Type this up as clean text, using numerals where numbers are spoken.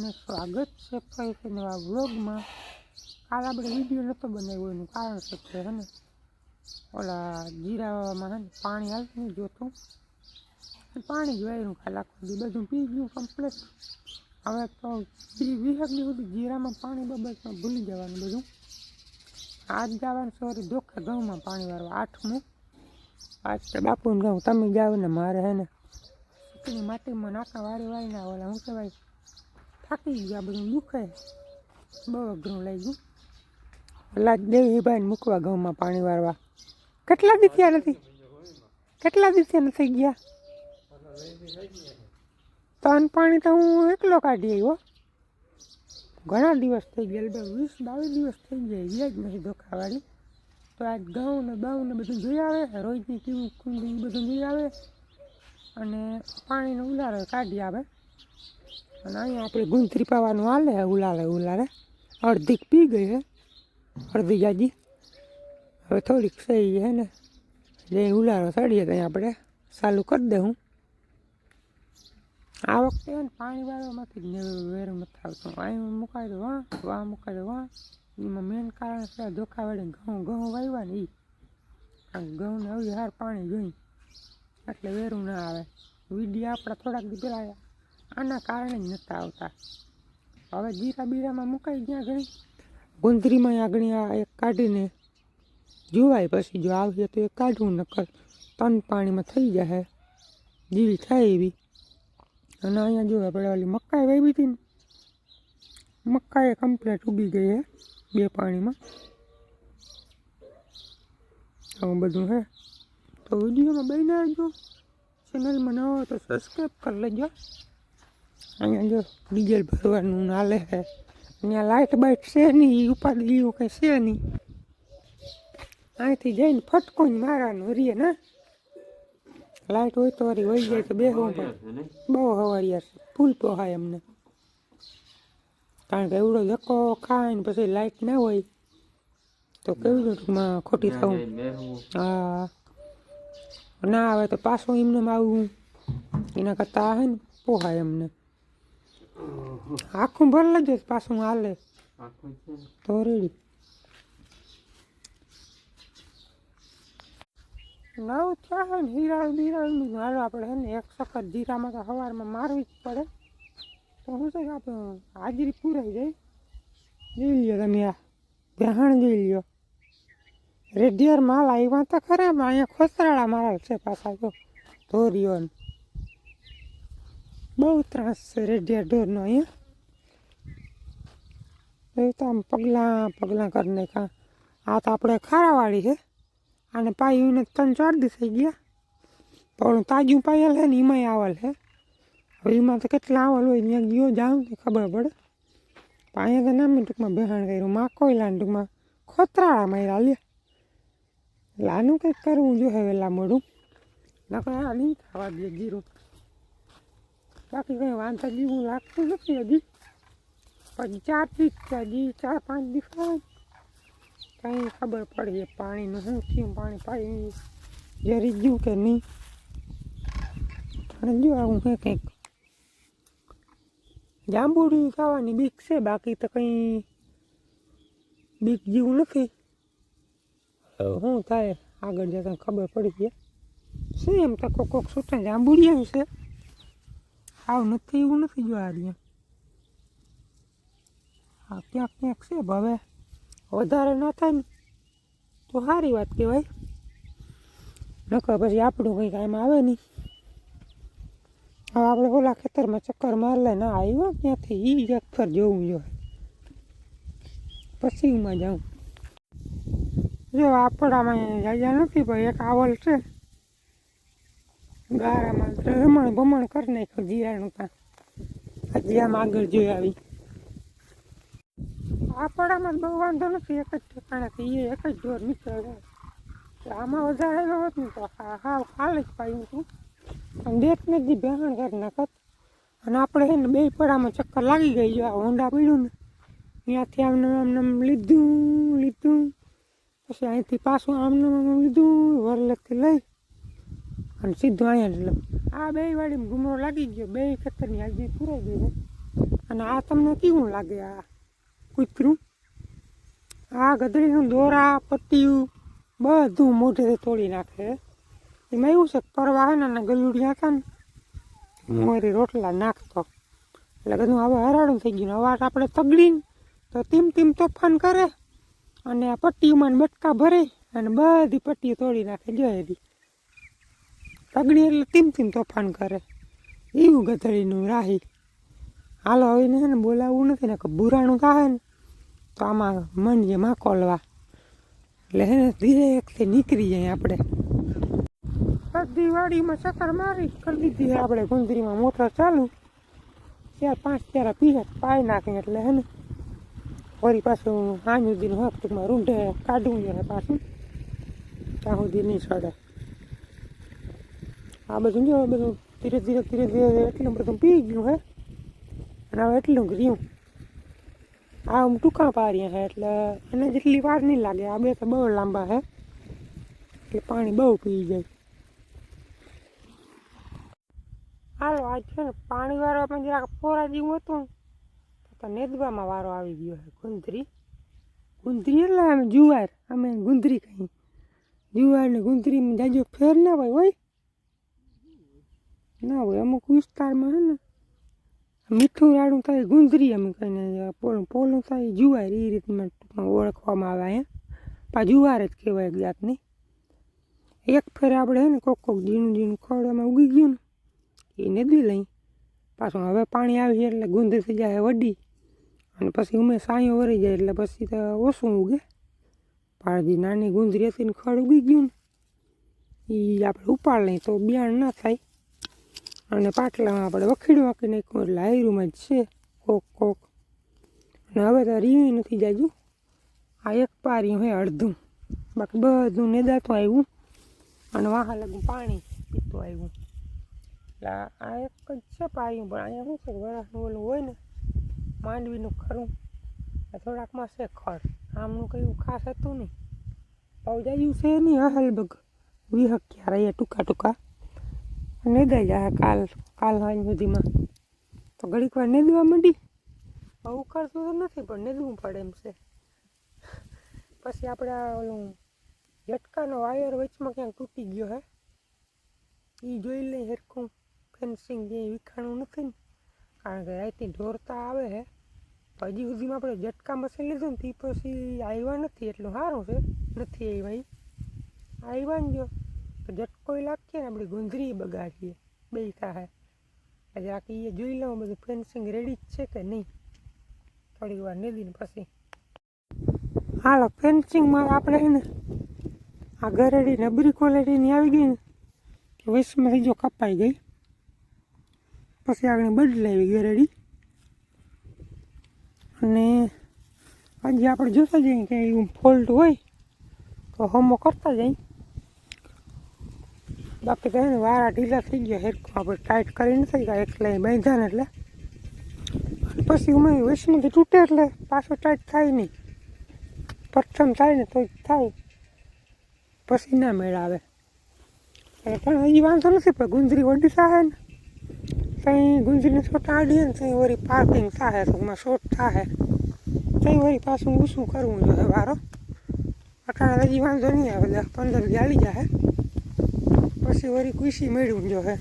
બધાને સ્વાગત છે ફરીથી નવા વ્લોગમાં. કાલ આપણે વિડીયો નહોતો બનાવ્યો, એનું કારણ છે કે હે ને ઓલા જીરામાં હે ને પાણી હાલતું નહીં જોતું, પાણી જ વાયરું ખાલી આખું દી બધું પી ગયું કમ્પ્લીટ. હવે તો 20 દી સુધી જીરામાં પાણી બાબતમાં ભૂલી જવાનું બધું. આજ જવાનું સોરી ધોખે ઘઉંમાં પાણી વાળવા 8મું. આજ તો બાપુને ઘઉં તમે જાઓ ને મારે હે ને માટીમાં નાકા વાળી વાળીને ઓલા હું કહેવાય થાકી ગયા, બધું દુખે, બહુ અઘરું લઈ ગયું. ઓલા દેવીભાઈને મૂકવા ઘઉંમાં પાણી વાળવા કેટલા દી થયા નથી ગયા. તન પાણી તો હું એકલો કાઢી આવ્યો, ઘણા દિવસ થઈ ગયા, 20-22 દિવસ થઈ ગયા જ નથી ધોખાવાળી. તો આજ ઘઉં ને બહુ ને બધું જોઈ આવે, રોજની કેવું કુંડી બધું જોઈ આવે અને પાણીનો ઉલારો કાઢી આવે. અને અહીંયા આપણે ગુંથરી પાવાનું હાલે ઉલારે અડધીક પી ગઈ હે, અડધી જાજી હવે થોડીક સહી હે ને જે ઉલારો ચડીએ ત્યાં આપણે ચાલુ કરી દઉં. આ વખતે ને પાણી વાળવામાંથી જ વેર નથી આવતું, અહીં મુકાઈ દો વાં મુકાઈ દો વાં. એમાં મેન કારણ છે ધોખા વળી ઘઉં વાવ્યા ને એ ઘઉંને આવી હાર પાણી જોઈ એટલે વેરું ના આવે. વિડીયો આપણા થોડાક દી પહેલાં આના કારણે જ નહોતા આવતા. હવે જીરા બીરામાં મુકાઈ ગયા ઘણી, ગુંદરીમાં આગળ આ એક કાઢીને જોવાય, પછી જો આવીએ તો એ કાઢવું નકર તન પાણીમાં થઈ જાય જેવી થાય એવી. અને અહીંયા જોવા પડે ઓલી મકાઈ વાવી હતી ને, મકાઈ કમ્પ્લીટ ઉગી ગઈ હે 2 પાણીમાં. આવું બધું હે તો વિડીયોમાં બન્યા રહેજો. ચેનલમાં ન હોય તો સબસ્ક્રાઈબ કરી લેજો. અહીંયા જો ડીઝલ ભરવાનું હાલે છે, અહીંયા લાઇટ બાઇટ છે નહીં, ઉપાડી એવું કંઈ છે નહીં. અહીંથી જઈને ફટકો જ મારવાનું રીએ ને, લાઇટ હોય તો વળી વહી જાય તો બેસવું પડે. બહુ હવારિયા છે, ફૂલ પોહાય અમને, કારણ કે એવડો ધક્કો ખાય ને પછી લાઇટ ના હોય તો કેવી રીતમાં ખોટી થવું. હા ના આવે તો પાછું એમને આવવું, એના કરતાં હે ને પોહાય અમને. આખું ભર લેજો પાછું હાલે તો રેડી. નવ થયા ને હીરા બીરાનું હાલો આપણે હે ને 1 સખત જીરામાં તો સવારમાં મારવી જ પડે. તો શું છે કે આપણે હાજરી પૂરાઈ જાય. જોઈ લ્યો તમે, આ બેહાણ જોઈ લ્યો, રેડિયર માલ આવ્યા તો ખરા, અહીંયા ખોસરાળા માલ છે પાછા જો ધોરીઓ ને બહુ ત્રાસ છે રેડિયર ઢોરનો. અહીંયા એવું તો આમ પગલાં કરી નાખ્યા. આ તો આપણે ખારાવાળી છે, આને પાયું 3-4 દી થઈ ગયા, પણ તાજું પાયેલ છે ને એમાંય આવલ છે. હવે એમાં તો કેટલા આવલ હોય ત્યાં ગયો જાઉં તો ખબર પડે. પણ અહીંયા તો નામે ટૂંકમાં બેહાણ કર્યું, માકોઈલા ટૂંકમાં ખોતરાળા માર્યા લે. એટલે આનું કંઈક કરવું જોઈએ વહેલા મોડું, નકર આ નહીં થવા દે જીરું. બાકી કંઈ વાંધા જેવું લાગતું નથી હજી, પછી 4 દી હજી 4-5 દી ખાય કંઈ ખબર પડી પાણીનું શું થયું, પાણી પાઈ જરી ગયું કે નહીં. અને જો આવું છે કંઈક જાંબુડી ખાવાની બીક છે, બાકી તો કંઈ બીક જેવું નથી. શું થાય આગળ જતાં ખબર પડી ગયા છે. એમ તો કોક છૂટા જાંબુડિયા છે, આવ નથી એવું નથી. જો આ રહ્યા હા ક્યાંક છે, હવે વધારે ન થાય ને તો સારી વાત કહેવાય, નકર પછી આપણું કંઈ કામ આવે નહીં. હવે આપણે ઓલા ખેતરમાં ચક્કર માર લે ના આવ્યો ત્યાંથી એ જ અક્ષર જોવું જોઈએ, પછી એમાં જાઉં. જો આપણામાં જાજા નથી ભાઈ, એક આવલ છે ગારામાં રમણ ભમણ કરી નાખ્યું જીરાનું કામ. હજી આમ આગળ જોઈ આવી આપણામાં બહુ વાંધો નથી, એક જ ઠેકાણાથી એક જ ઢોર નીકળે. આમાં વધારેલો હોત ને તો હાવ ખાલી જ પાયું હતું, પણ દેખને જ બેહાણ કરી નાખત. અને આપણે છે ને 2 પડામાં ચક્કર લાગી ગઈ. જો આ હોંડા પડ્યું ને ત્યાંથી આમ લીધું પછી અહીંથી પાછું આમ લીધું વરલેથી લઈ અને સીધું અહીંયા જ આ 2 વાળીમાં ઘૂમરો લાગી ગયો. 2 ખેતરની હાજરી પૂરાઈ ગઈ છે. અને આ તમને કેવું લાગે આ કૂતરું? આ ગધડીનું દોરા પટ્ટીયું બધું મોઢેથી તોડી નાખે. એમાં એવું છે પરવા હે ને ગલુડિયા હતા ને હું વળી રોટલા નાખતો એટલે બધું હવે હરાડું થઈ ગયું. અવાજ આપણે તગડીને તો તીમ તોફાન કરે અને આ પટ્ટીઓમાં બટકા ભરે અને બધી પટ્ટીઓ તોડી નાખે. જોઈએ તગડી એટલે તીમ તોફાન કરે એવું ગધડીનું રાહી. હાલો હવે ને છે ને બોલાવવું નથી ને કે બુરાણું થાય ને તો આમાં મંડીએ માકોલવા એટલે હે ને ધીરે એકથી નીકળી જાય. આપણે બધી વાડીમાં ચક્કર મારી કરી દીધી આપણે ગુંદરીમાં મોટર ચાલુ 4-5 ચારા પીએ પાઈ નાખીને એટલે હે ને વળી પાછું સાંજ સુધીનું હક ટૂંકમાં રૂંઢે કાઢવું જોઈએ પાછું ત્યાં સુધી નહીં ચડે. આ બધું જો બધું ધીરે ધીરે એટલું બધું પી ગયું હે અને હવે એટલું રહ્યું. આ આમ ટૂંકા પારીએ છે એટલે એને જેટલી વાર નહીં લાગે. આ બે તો બહુ લાંબા છે એટલે પાણી બહુ પી જાય. હાલો આજ છે ને પાણી વાળવામાં જરાક પોરા જેવું હતું તો નેદવામાં વારો આવી ગયો છે. ગુંદરી એટલે અમે જુવાર અમે ગુંદરી કહી. જુવાર ને ગુંદરીમાં જાજો ફેર ના હોય ના હોય. અમુક વિસ્તારમાં છે ને મીઠું રાડું થાય ગુંદરી અમે કહીને પોલું થાય જુવાર એ રીતમાં ટૂંકમાં ઓળખવામાં આવે. હે પા જુવાર જ કહેવાય એક જાતની. એક ફેર આપણે છે ને કોક ઝીણું ખડમાં ઉગી ગયું ને એ નદી લઈ પાછું હવે પાણી આવી એટલે ગુંદરી થઈ જાય વડી અને પછી ઉમે સાંયો વરી જાય એટલે પછી તો ઓછું ઉગે. પાળજી નાની ગુંદરી હતી ને ખડ ઉગી ગયું ને એ આપણે ઉપાડ લઈએ તો બિયાણ ના થાય અને પાટલામાં આપણે વખીડું વાંકી નાખ્યું એટલે હાયરુંમાં જ છે કોક અને હવે તો રીવી નથી જાજુ. આ એક પાર્યું હે અડધું બાકી બધું નેદાતું આવ્યું અને વાહ લગું પાણી પીતું આવ્યું. એટલે આ એક જ છે પાયું પણ અહીંયા શું છે વરાસનું ઓલું હોય ને માંડવીનું ખરું થોડાકમાં છે ખડ. આમનું કંઈ ખાસ હતું નહીં બહુ જાયું છે નહીં. હલબગ વિહક ક્યાં રહીએ ટૂંકા નેદાઈ જાય કાલ સાંજ સુધીમાં તો ઘડીક વાર નેદવા માંડી. બહુ કરતું તો નથી પણ નેદવું પડે એમ છે. પછી આપણે ઓલું ઝટકાનો વાયર વચમાં ક્યાંક તૂટી ગયો હે એ જોઈ લઈ હેરખું ફેન્સિંગ જે વિખાણું નથી ને કારણ કે રાતથી ઢોરતા આવે હે. હજી સુધીમાં આપણે ઝટકા મશીન લીધું ને તે પછી આવ્યા નથી એટલું સારું છે નથી આવ્યા ને જો તો ઝટકો લાગીએ ને આપણી ગુંદરી બગાડીએ બે થાય એટલે આખી એ જોઈ લઉં બધું ફેન્સિંગ રેડી જ છે કે નહીં થોડીક વાર નદીને પછી. હાલો ફેન્સિંગમાં આપણે છે ને આ ગરેડી નબરી ક્વોલિટીની આવી ગઈ ને કે વૈશમાંથી જો કપાઈ ગઈ પછી આગળ બદલાવી ગરેડી અને હજી આપણે જોતા જઈએ કે એવું ફોલ્ટ હોય તો હમો કરતા જાય. બાકી તો એને વારા ઢીલા થઈ ગયા હેરખું આપણે ટાઈટ કરી નથી ગયા એટલે બાંધ્યા ને એટલે પછી ઉમેરી વૈશમાંથી તૂટે એટલે પાછો ટાઈટ થાય નહીં. પ્રથમ થાય ને તો જ થાય પછી ના મેળ આવે. પણ હજી વાંધો નથી પણ ગુંદરી વડી થાય ને ત્યાં ગુંદરીને છોટા આડીએ ને ત્યાં વળી પાર્કિંગ થાય તો શોર્ટ થાય ત્યાં વળી પાછું ઊંચું કરવું જોઈએ વારો. અટાણે હજી વાંધો નહીં આવે 10-15 દી આવી જાય પછી વળી કુશી મેળવું જોઈએ.